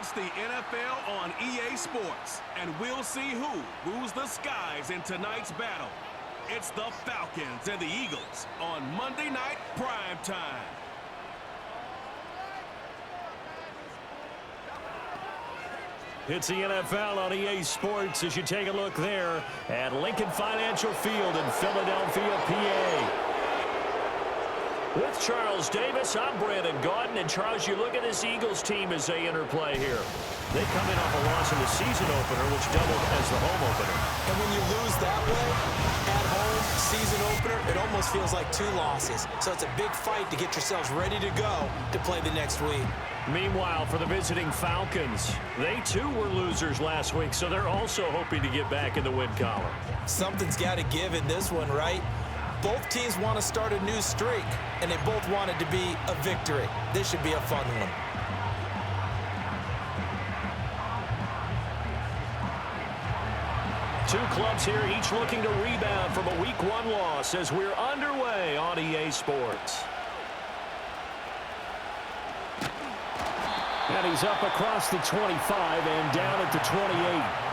It's the NFL on EA Sports, and we'll see who rules the skies in tonight's battle. It's the Falcons and the Eagles on Monday Night Prime Time. It's the NFL on EA Sports as you take a look there at Lincoln Financial Field in Philadelphia, PA. With Charles Davis, I'm Brandon Gaudin. And Charles, you look at this Eagles team as they interplay here. They come in off a loss in the season opener, which doubled as the home opener. And when you lose that way, at home, season opener, it almost feels like 2 losses. So it's a big fight to get yourselves ready to go to play the next week. Meanwhile, for the visiting Falcons, they too were losers last week, so they're also hoping to get back in the win column. Something's got to give in this one, right? Both teams want to start a new streak, and they both want it to be a victory. This should be a fun one. Two clubs here, each looking to rebound from a Week 1 loss as we're underway on EA Sports. And he's up across the 25 and down at the 28.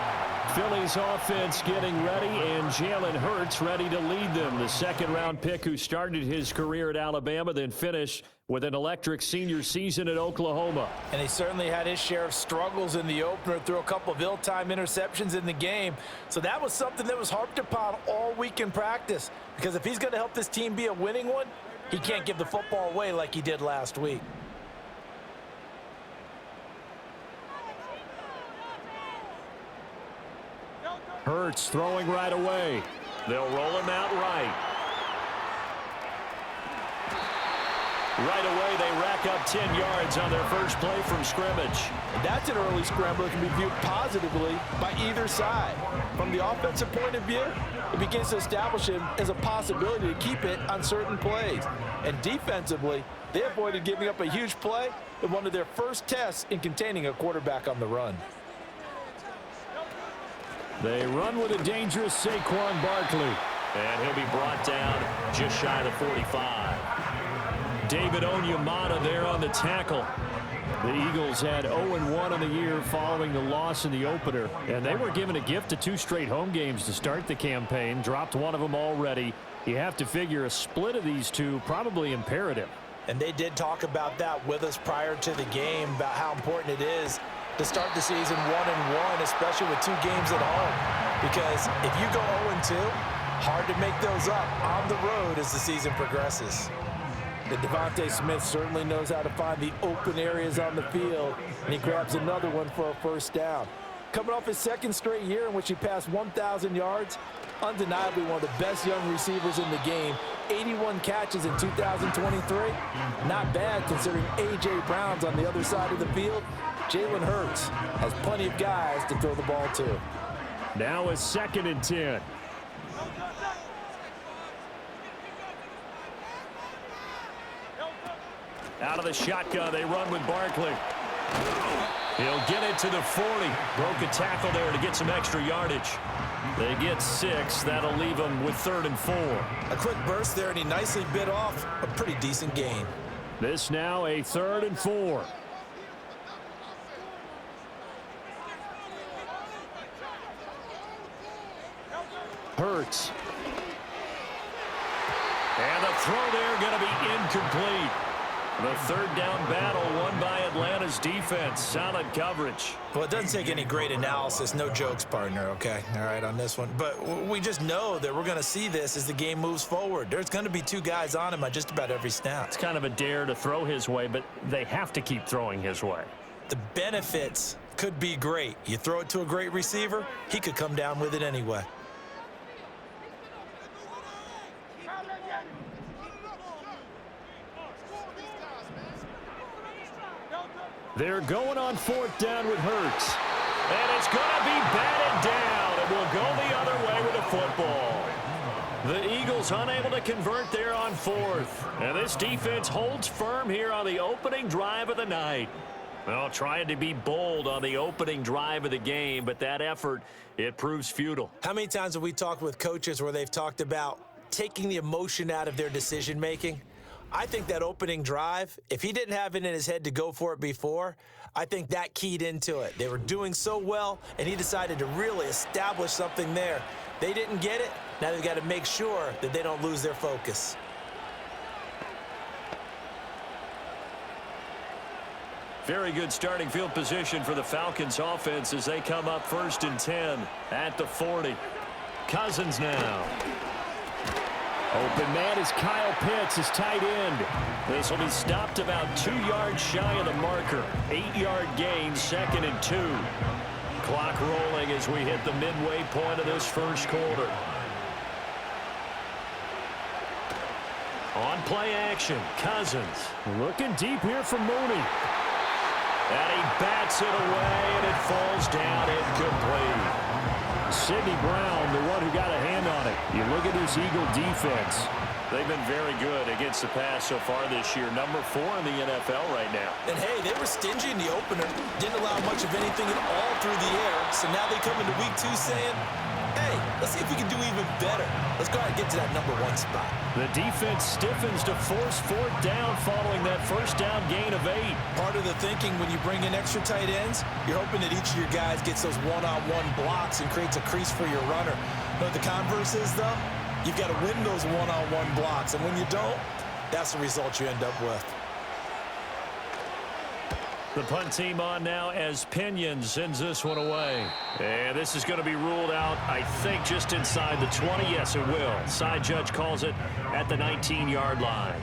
Philly's offense getting ready, and Jalen Hurts ready to lead them. The second-round pick who started his career at Alabama, then finished with an electric senior season at Oklahoma. And he certainly had his share of struggles in the opener, threw a couple of ill-timed interceptions in the game. So that was something that was harped upon all week in practice. Because if he's going to help this team be a winning one, he can't give the football away like he did last week. Hurts throwing right away. They'll roll him out right. Right away, they rack up 10 yards on their first play from scrimmage. That's an early scramble that can be viewed positively by either side. From the offensive point of view, it begins to establish him as a possibility to keep it on certain plays. And defensively, they avoided giving up a huge play in one of their first tests in containing a quarterback on the run. They run with a dangerous Saquon Barkley. And he'll be brought down just shy of the 45. David Onyemata there on the tackle. The Eagles had 0-1 on the year following the loss in the opener. And they were given a gift of 2 straight home games to start the campaign. Dropped one of them already. You have to figure a split of these two probably imperative. And they did talk about that with us prior to the game, about how important it is to start the season 1-1, especially with 2 games at home. Because if you go 0-2, hard to make those up on the road as the season progresses. And Devontae Smith certainly knows how to find the open areas on the field, and he grabs another one for a first down. Coming off his 2nd straight year in which he passed 1,000 yards, undeniably one of the best young receivers in the game. 81 catches in 2023. Not bad considering A.J. Brown's on the other side of the field. Jalen Hurts has plenty of guys to throw the ball to. Now a 2nd and 10. Out of the shotgun, they run with Barkley. He'll get it to the 40. Broke a tackle there to get some extra yardage. They get 6. That'll leave them with 3rd and 4. A quick burst there, and he nicely bit off a pretty decent gain. This now a 3rd and 4. Hurts. And the throw there going to be incomplete. The 3rd down battle won by Atlanta's defense. Solid coverage. Well, it doesn't take any great analysis. No jokes, partner, okay? All right, on this one. But we just know that we're going to see this as the game moves forward. There's going to be 2 guys on him on just about every snap. It's kind of a dare to throw his way, but they have to keep throwing his way. The benefits could be great. You throw it to a great receiver, he could come down with it anyway. They're going on 4th down with Hurts. And it's going to be batted down. It will go the other way with the football. The Eagles unable to convert there on 4th. And this defense holds firm here on the opening drive of the night. Well, trying to be bold on the opening drive of the game, but that effort, it proves futile. How many times have we talked with coaches where they've talked about taking the emotion out of their decision-making? I think that opening drive, if he didn't have it in his head to go for it before, I think that keyed into it. They were doing so well, and he decided to really establish something there. They didn't get it. Now they've got to make sure that they don't lose their focus. Very good starting field position for the Falcons offense as they come up 1st and 10 at the 40. Cousins now. Open man is Kyle Pitts, his tight end. This will be stopped about 2 yards shy of the marker. 8-yard gain, 2nd and 2. Clock rolling as we hit the midway point of this first quarter. On play action, Cousins. Looking deep here from Mooney. And he bats it away, and it falls down incomplete. Sidney Brown, the one who got a hand on it. You look at this Eagle defense. They've been very good against the pass so far this year. Number 4 in the NFL right now. And, hey, they were stingy in the opener. Didn't allow much of anything at all through the air. So now they come into week 2 saying, hey, let's see if we can do even better. Let's go ahead and get to that number 1 spot. The defense stiffens to force 4th down following that first down gain of 8. Part of the thinking when you bring in extra tight ends, you're hoping that each of your guys gets those one-on-one blocks and creates a crease for your runner. But the converse is, though, you've got to win those one-on-one blocks. And when you don't, that's the result you end up with. The punt team on now as Pinion sends this one away. And this is going to be ruled out, I think, just inside the 20. Yes, it will. Side judge calls it at the 19-yard line.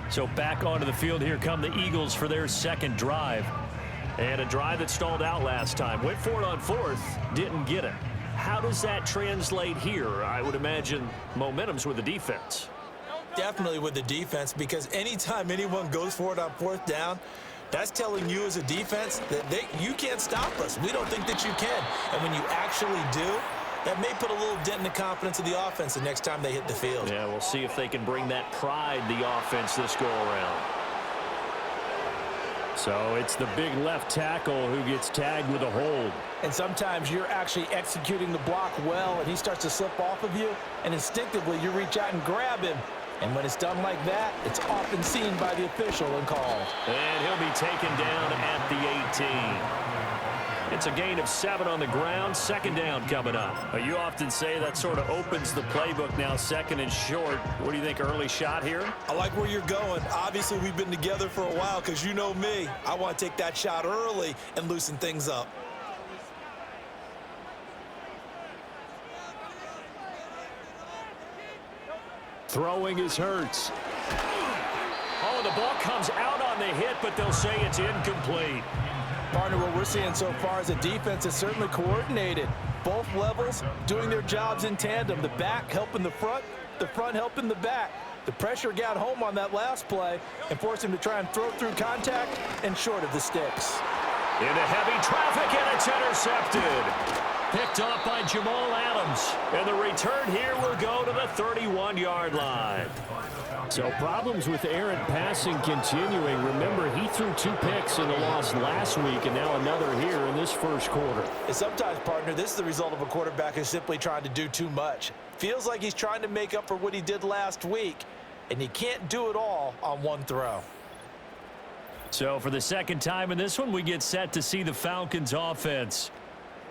So back onto the field, here come the Eagles for their second drive. And a drive that stalled out last time. Went for it on 4th, didn't get it. How does that translate here? I would imagine momentum's with the defense. Definitely with the defense, because anytime anyone goes for it on 4th down, that's telling you as a defense that you can't stop us. We don't think that you can. And when you actually do, that may put a little dent in the confidence of the offense the next time they hit the field. Yeah, we'll see if they can bring that pride, the offense, this go-around. So it's the big left tackle who gets tagged with a hold. And sometimes you're actually executing the block well, and he starts to slip off of you, and instinctively you reach out and grab him. And when it's done like that, it's often seen by the official and called. And he'll be taken down at the 18. It's a gain of 7 on the ground. 2nd down coming up. You often say that sort of opens the playbook now, 2nd and short. What do you think, early shot here? I like where you're going. Obviously, we've been together for a while because you know me. I want to take that shot early and loosen things up. Throwing is Hurts. Oh, the ball comes out on the hit, but they'll say it's incomplete. Partner, what we're seeing so far is a defense that's certainly coordinated. Both levels doing their jobs in tandem. The back helping the front helping the back. The pressure got home on that last play and forced him to try and throw through contact and short of the sticks. Into heavy traffic, and it's intercepted. Picked off by Jamal Adams. And the return here will go to the 31-yard line. So problems with errant passing continuing. Remember, he threw 2 picks in the loss last week, and now another here in this first quarter. And sometimes, partner, this is the result of a quarterback who's simply trying to do too much. Feels like he's trying to make up for what he did last week, and he can't do it all on one throw. So for the second time in this one, we get set to see the Falcons offense.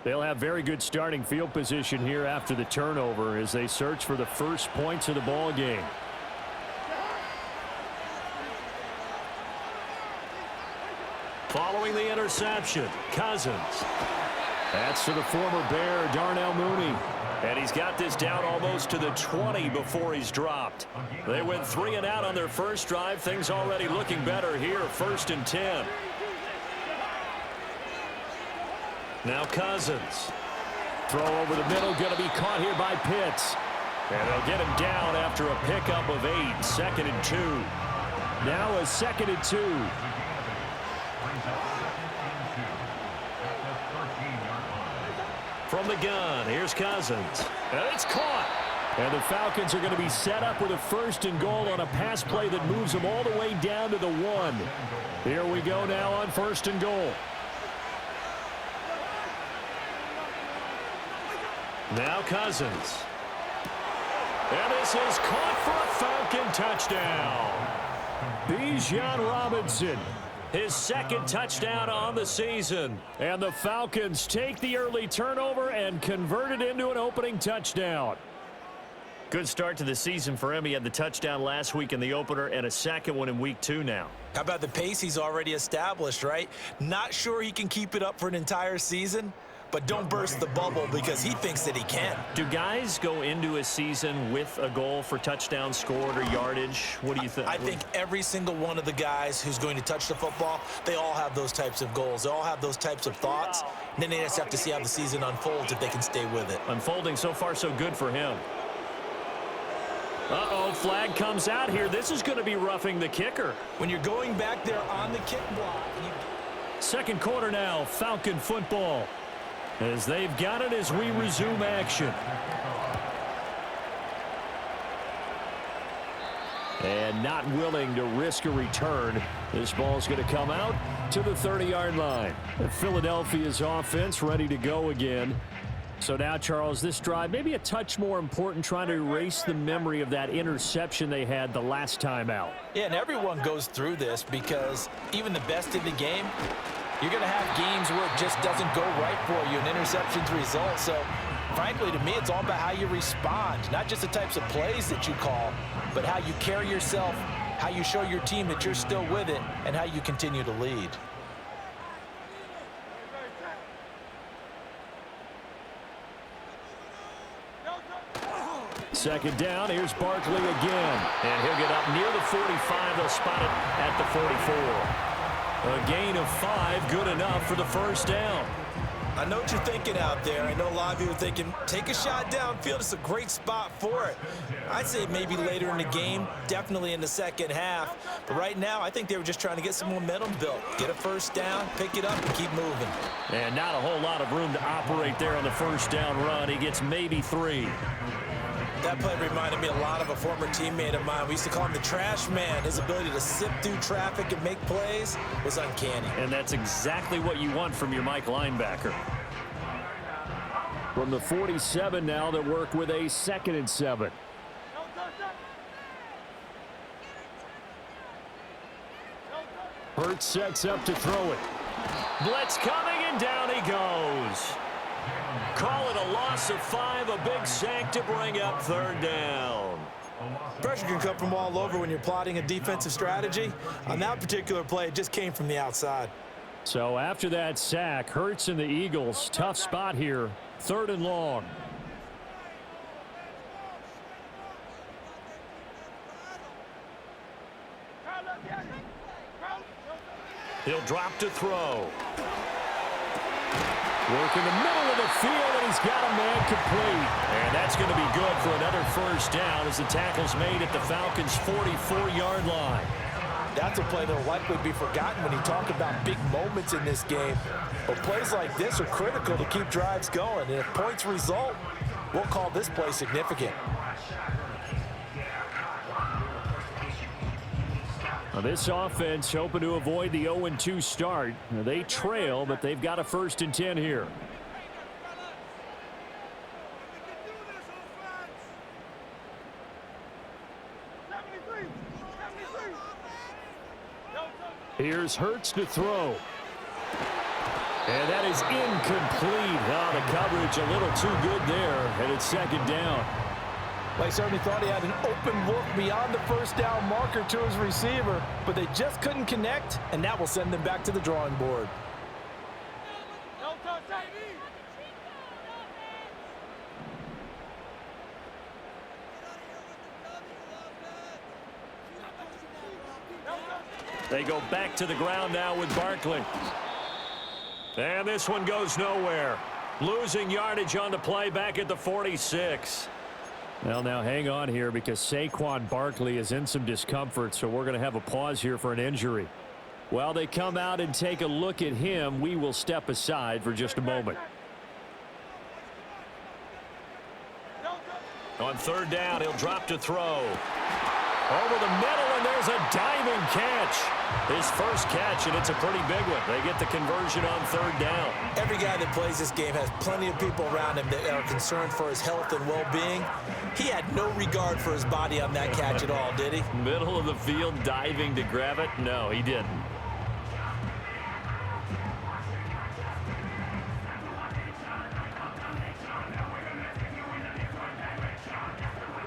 They'll have very good starting field position here after the turnover as they search for the first points of the ball game. Following the interception, Cousins. That's to the former Bear, Darnell Mooney. And he's got this down almost to the 20 before he's dropped. They went 3 and out on their first drive. Things already looking better here, 1st and 10. Now Cousins. Throw over the middle, going to be caught here by Pitts. And they'll get him down after a pickup of 8, 2nd and 2. Now a 2nd and 2. From the gun, here's Cousins. And it's caught. And the Falcons are going to be set up with a 1st and goal on a pass play that moves them all the way down to the 1. Here we go now on 1st and goal. Now Cousins. And this is caught for a Falcon touchdown. Bijan Robinson, his second touchdown on the season. And the Falcons take the early turnover and convert it into an opening touchdown. Good start to the season for him. He had the touchdown last week in the opener and a second one in week 2 now. How about the pace he's already established, right? Not sure he can keep it up for an entire season, but don't burst the bubble because he thinks that he can. Do guys go into a season with a goal for touchdown scored or yardage? What do you think? I think every single one of the guys who's going to touch the football, they all have those types of goals. They all have those types of thoughts. And then they just have to see how the season unfolds if they can stay with it. Unfolding so far so good for him. Uh-oh, flag comes out here. This is going to be roughing the kicker. When you're going back there on the kick block. Second quarter now, Falcon football. As they've got it as we resume action. And not willing to risk a return. This ball's going to come out to the 30-yard line. Philadelphia's offense ready to go again. So now, Charles, this drive maybe a touch more important, trying to erase the memory of that interception they had the last time out. Yeah, and everyone goes through this because even the best in the game, you're going to have games where it just doesn't go right for you, and interceptions result. So, frankly, to me, it's all about how you respond, not just the types of plays that you call, but how you carry yourself, how you show your team that you're still with it, and how you continue to lead. Second down, here's Barkley again. And he'll get up near the 45. They'll spot it at the 44. A gain of 5, good enough for the first down. I know what you're thinking out there. I know a lot of you are thinking, take a shot downfield. It's a great spot for it. I'd say maybe later in the game, definitely in the second half. But right now, I think they were just trying to get some momentum built. Get a first down, pick it up, and keep moving. And not a whole lot of room to operate there on the first down run. He gets maybe 3. That play reminded me a lot of a former teammate of mine. We used to call him the trash man. His ability to sip through traffic and make plays was uncanny. And that's exactly what you want from your Mike linebacker. From the 47 now, they work with a 2nd and 7. Hurts sets up to throw it. Blitz coming, and down he goes. Call it a loss of 5, a big sack to bring up 3rd down. Pressure can come from all over when you're plotting a defensive strategy. On that particular play, it just came from the outside. So after that sack, Hurts and the Eagles, tough spot here, 3rd and long. He'll drop to throw. Work in the middle of the field, and he's got a man complete. And that's going to be good for another first down as the tackle's made at the Falcons' 44-yard line. That's a play that will likely be forgotten when you talk about big moments in this game. But plays like this are critical to keep drives going. And if points result, we'll call this play significant. Now this offense hoping to avoid the 0-2 start. Now they trail, but they've got a 1st and 10 here. Here's Hurts to throw. And that is incomplete. Oh, the coverage a little too good there, and it's 2nd down. They certainly thought he had an open look beyond the first down marker to his receiver, but they just couldn't connect, and that will send them back to the drawing board. They go back to the ground now with Barkley. And this one goes nowhere. Losing yardage on the play back at the 46. Well, now hang on here because Saquon Barkley is in some discomfort, so we're going to have a pause here for an injury. While they come out and take a look at him, we will step aside for just a moment. On 3rd down, he'll drop to throw. Over the middle, and there drills a diving catch. His first catch, and it's a pretty big one. They get the conversion on third down. Every guy that plays this game has plenty of people around him that are concerned for his health and well-being. He had no regard for his body on that catch at all, did he? Middle of the field, diving to grab it? No, he didn't.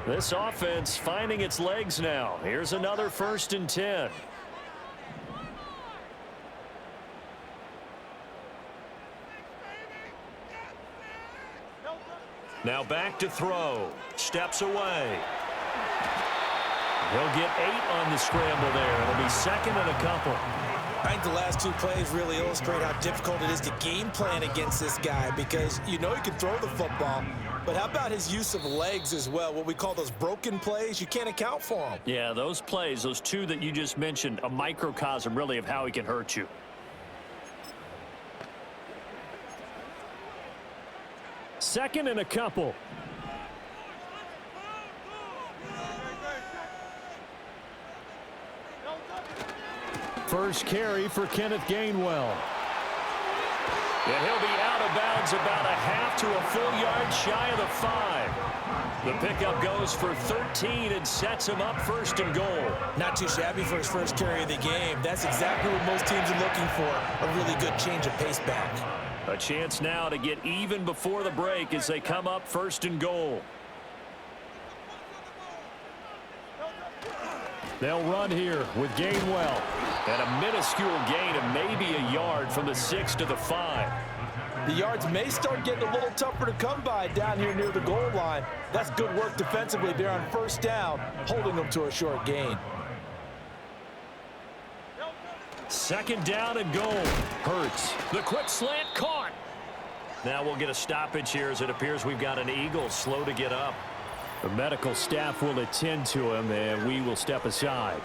This offense finding its legs now. Here's another 1st and 10. Now back to throw. Steps away. He'll get 8 on the scramble there. It'll be 2nd and a couple. I think the last 2 plays really illustrate how difficult it is to game plan against this guy, because you know he can throw the football, but how about his use of legs as well? What we call those broken plays, you can't account for them. Yeah, those plays, those 2 that you just mentioned, a microcosm really of how he can hurt you. Second and a couple. First carry for Kenneth Gainwell. And he'll be out of bounds about a half to a full yard shy of the 5. The pickup goes for 13 and sets him up 1st and goal. Not too shabby for his first carry of the game. That's exactly what most teams are looking for, a really good change of pace back. A chance now to get even before the break as they come up 1st and goal. They'll run here with Gainwell. And a minuscule gain of maybe a yard from the 6 to the 5. The yards may start getting a little tougher to come by down here near the goal line. That's good work defensively there on 1st down, holding them to a short gain. 2nd down and goal. Hurts. The quick slant caught. Now we'll get a stoppage here as it appears we've got an Eagle slow to get up. The medical staff will attend to him, and we will step aside.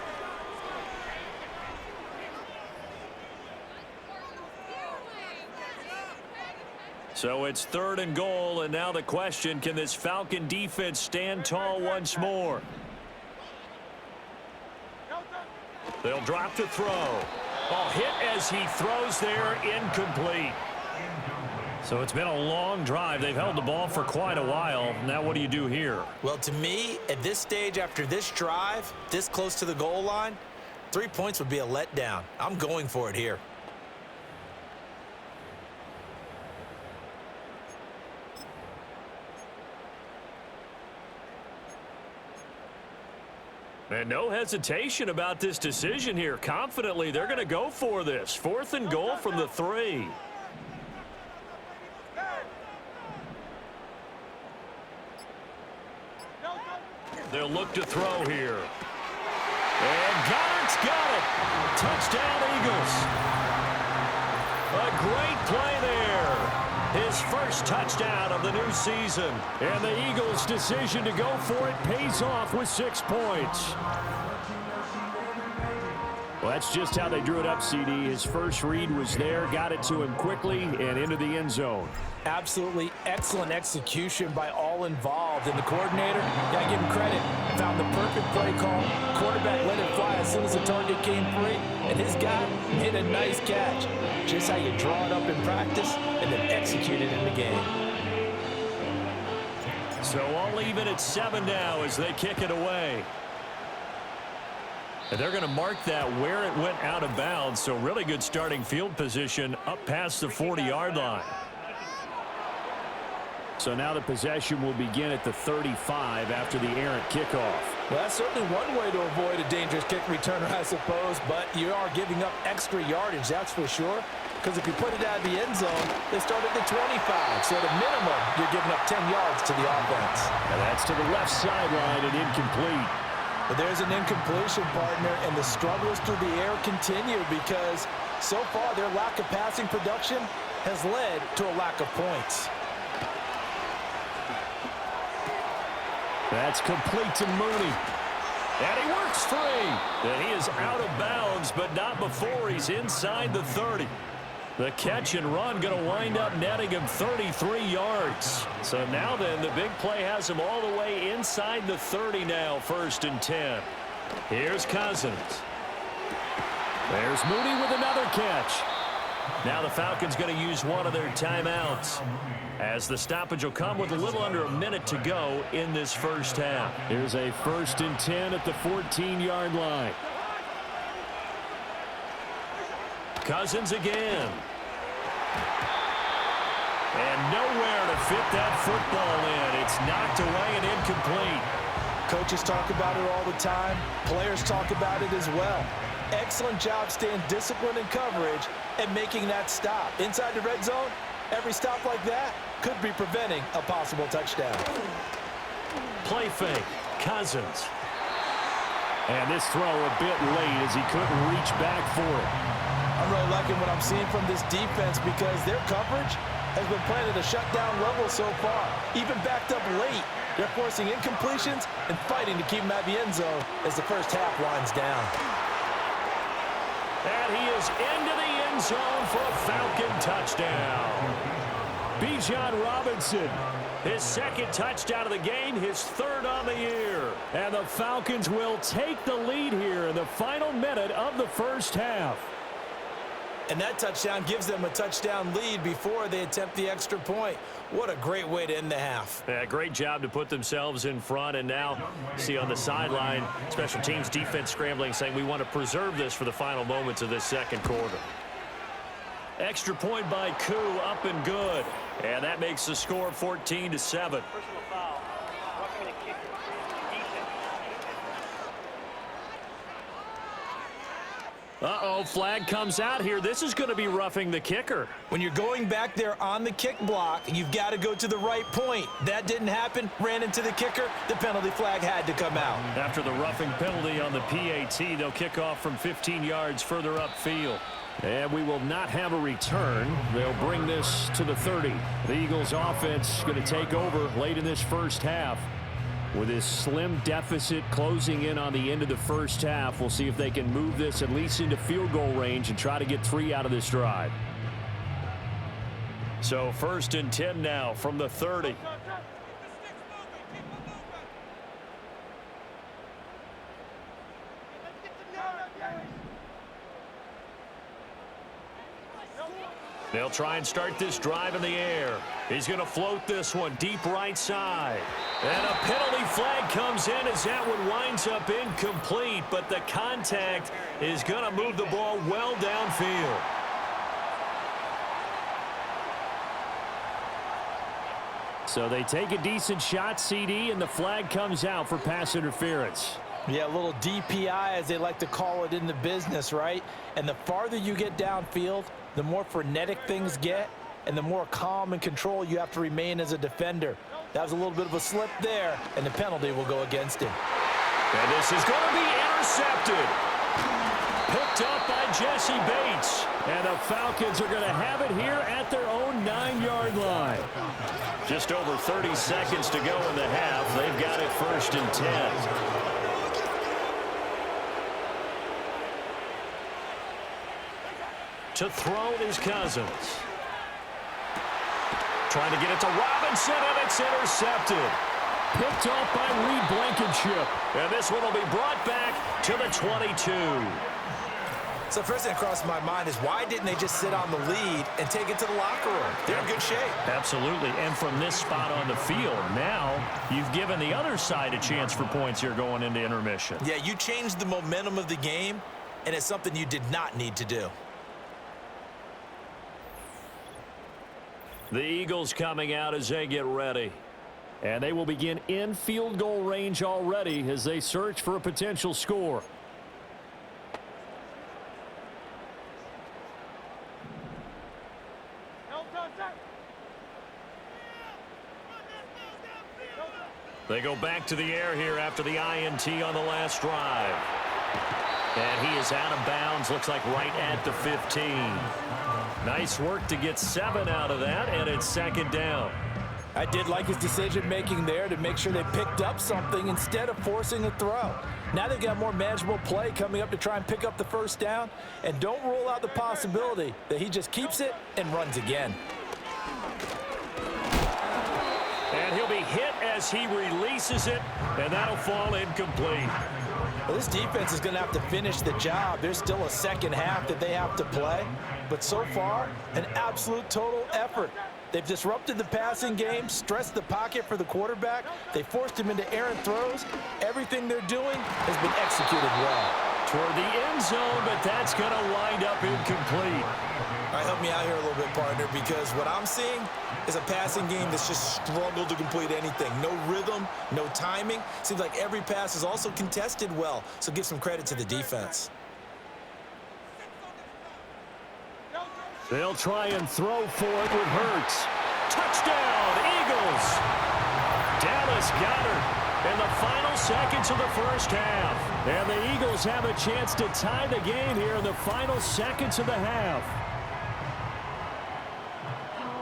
So it's 3rd and goal, and now the question, can this Falcon defense stand tall once more? They'll drop to throw. Oh, hit as he throws there, incomplete. So it's been a long drive. They've held the ball for quite a while. Now what do you do here? Well, to me, at this stage after this drive, this close to the goal line, 3 points would be a letdown. I'm going for it here. And no hesitation about this decision here. Confidently, they're going to go for this. 4th and goal from the 3. They'll look to throw here. And Goddard's got it. Touchdown, Eagles. A great play there. His first touchdown of the new season. And the Eagles' decision to go for it pays off with 6 points. Well, that's just how they drew it up, CD. His first read was there, got it to him quickly, and into the end zone. Absolutely excellent execution by all involved. And the coordinator, gotta give him credit, found the perfect play call. Quarterback let it fly as soon as the target came free, and his guy hit a nice catch. Just how you draw it up in practice and then execute it in the game. So all even at 7 now as they kick it away. And they're going to mark that where it went out of bounds, so really good starting field position up past the 40-yard line. So now the possession will begin at the 35 after the errant kickoff. Well, that's certainly one way to avoid a dangerous kick returner, I suppose, but you are giving up extra yardage, that's for sure. Because if you put it out of the end zone, they start at the 25. So at a minimum, you're giving up 10 yards to the offense. And that's to the left sideline and incomplete. But there's an incompletion, partner, and the struggles through the air continue because so far their lack of passing production has led to a lack of points. That's complete to Mooney. And he works free. And he is out of bounds, but not before he's inside the 30. The catch and run going to wind up netting him 33 yards. So now then, the big play has him all the way inside the 30 now, 1st and 10. Here's Cousins. There's Mooney with another catch. Now the Falcons going to use one of their timeouts, as the stoppage will come with a little under a minute to go in this first half. Here's a 1st and 10 at the 14-yard line. Cousins again. And nowhere to fit that football in. It's knocked away and incomplete. Coaches talk about it all the time. Players talk about it as well. Excellent job staying disciplined in coverage and making that stop. Inside the red zone, every stop like that could be preventing a possible touchdown. Play fake. Cousins. And this throw a bit late as he couldn't reach back for it. I'm really liking what I'm seeing from this defense because their coverage has been playing at a shutdown level so far. Even backed up late, they're forcing incompletions and fighting to keep them at the end zone as the first half winds down. And he is into the end zone for a Falcon touchdown. Bijan Robinson, his 2nd touchdown of the game, his 3rd on the year. And the Falcons will take the lead here in the final minute of the first half. And that touchdown gives them a touchdown lead before they attempt the extra point. What a great way to end the half. Yeah, great job to put themselves in front. And now, see on the sideline, special teams defense scrambling, saying we want to preserve this for the final moments of this second quarter. Extra point by Koo, up and good. And that makes the score 14-7. Personal foul. Roughing the kicker. Defense. Uh-oh, flag comes out here. This is going to be roughing the kicker. When you're going back there on the kick block, you've got to go to the right point. That didn't happen. Ran into the kicker. The penalty flag had to come out. After the roughing penalty on the PAT, they'll kick off from 15 yards further upfield. And we will not have a return. They'll bring this to the 30. The Eagles offense going to take over late in this first half. With this slim deficit closing in on the end of the first half, we'll see if they can move this at least into field goal range and try to get 3 out of this drive. So 1st and 10 now from the 30. They'll try and start this drive in the air. He's going to float this one deep right side. And a penalty flag comes in as that one winds up incomplete, but the contact is going to move the ball well downfield. So they take a decent shot, CD, and the flag comes out for pass interference. Yeah, a little DPI, as they like to call it in the business, right? And the farther you get downfield, the more frenetic things get, and the more calm and control you have to remain as a defender. That was a little bit of a slip there, and the penalty will go against him. And this is going to be intercepted. Picked up by Jesse Bates. And the Falcons are going to have it here at their own 9-yard line. Just over 30 seconds to go in the half. They've got it 1st and 10. To throw is Cousins. Trying to get it to Robinson, and it's intercepted. Picked off by Reed Blankenship. And this one will be brought back to the 22. So first thing that crossed my mind is why didn't they just sit on the lead and take it to the locker room? They're in good shape. Absolutely. And from this spot on the field, now you've given the other side a chance for points here going into intermission. Yeah, you changed the momentum of the game, and it's something you did not need to do. The Eagles coming out as they get ready. And they will begin in field goal range already as they search for a potential score. They go back to the air here after the INT on the last drive. And he is out of bounds, looks like right at the 15. Nice work to get 7 out of that, and it's 2nd down. I did like his decision-making there to make sure they picked up something instead of forcing a throw. Now they've got more manageable play coming up to try and pick up the 1st down, and don't rule out the possibility that he just keeps it and runs again. And he'll be hit as he releases it, and that'll fall incomplete. Well, this defense is going to have to finish the job. There's still a second half that they have to play. But so far, an absolute total effort. They've disrupted the passing game, stressed the pocket for the quarterback. They forced him into errant throws. Everything they're doing has been executed well. Toward the end zone, but that's going to wind up incomplete. All right, help me out here a little bit, partner, because what I'm seeing is a passing game that's just struggled to complete anything. No rhythm, no timing. Seems like every pass is also contested well, so give some credit to the defense. They'll try and throw for it with Hurts. Touchdown, Eagles! Dallas Goedert in the final seconds of the first half. And the Eagles have a chance to tie the game here in the final seconds of the half.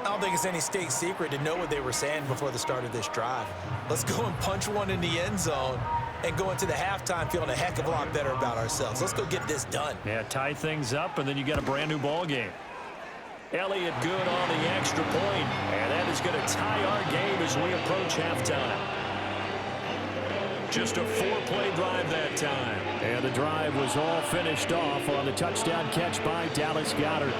I don't think it's any state secret to know what they were saying before the start of this drive. Let's go and punch one in the end zone and go into the halftime feeling a heck of a lot better about ourselves. Let's go get this done. Yeah, tie things up, and then you got a brand-new ball game. Elliott good on the extra point, and that is going to tie our game as we approach halftime. Just a 4-play drive that time. And the drive was all finished off on the touchdown catch by Dallas Goedert.